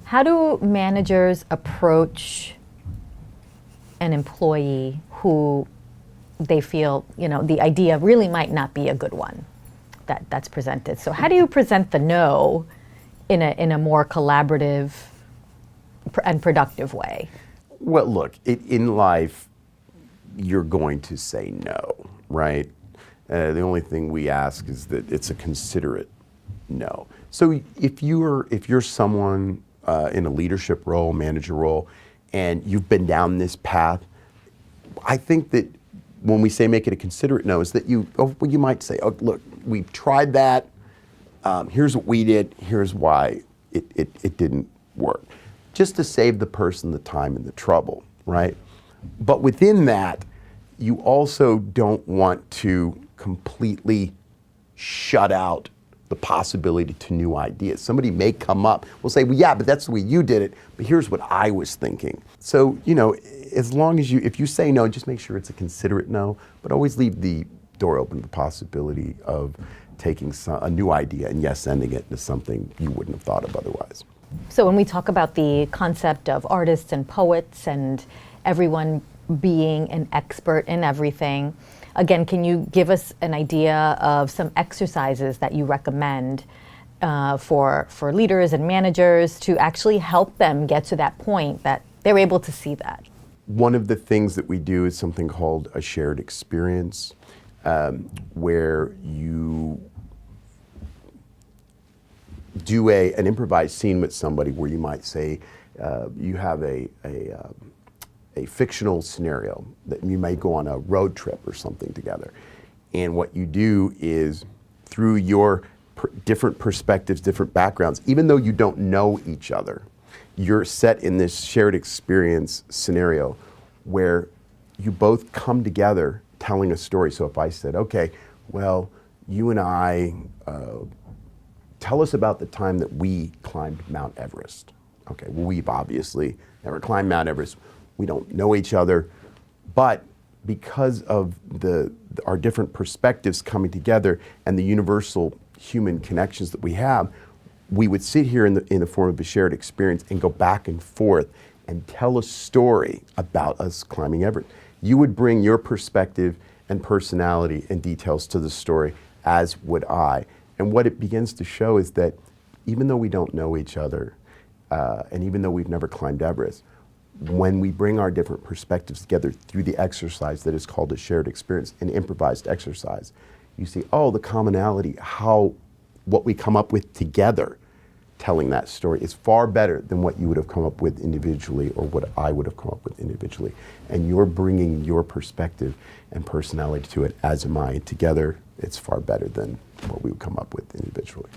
How do managers approach an employee who they feel, the idea really might not be a good one that's presented? So how do you present the no in a more collaborative and productive way? Well, look, in life, you're going to say no, right? The only thing we ask is that it's a considerate no. So if you're someone in a leadership role, manager role, and you've been down this path, I think that when we say make it a considerate no, is that you might say, oh, look, we've tried that. Here's what we did. Here's why it didn't work. Just to save the person the time and the trouble, right? But within that, you also don't want to completely shut out the possibility to new ideas. Somebody may come up, will say, well, yeah, but that's the way you did it, but here's what I was thinking. So, as long as if you say no, just make sure it's a considerate no, but always leave the door open to the possibility of taking a new idea and yes-ending it into something you wouldn't have thought of otherwise. So when we talk about the concept of artists and poets and everyone being an expert in everything, again, can you give us an idea of some exercises that you recommend for leaders and managers to actually help them get to that point that they're able to see that? One of the things that we do is something called a shared experience, where you do an improvised scene with somebody where you might say you have a fictional scenario that you may go on a road trip or something together. And what you do is, through your different perspectives, different backgrounds, even though you don't know each other, you're set in this shared experience scenario where you both come together telling a story. So if I said, okay, well, you and I, tell us about the time that we climbed Mount Everest. Okay, well, we've obviously never climbed Mount Everest. We don't know each other, but because of our different perspectives coming together and the universal human connections that we have, we would sit here in the form of a shared experience and go back and forth and tell a story about us climbing Everest. You would bring your perspective and personality and details to the story, as would I. And what it begins to show is that even though we don't know each other, and even though we've never climbed Everest, when we bring our different perspectives together through the exercise that is called a shared experience, an improvised exercise, you see, oh, the commonality, what we come up with together telling that story is far better than what you would have come up with individually or what I would have come up with individually. And you're bringing your perspective and personality to it, as am I. Together, it's far better than what we would come up with individually.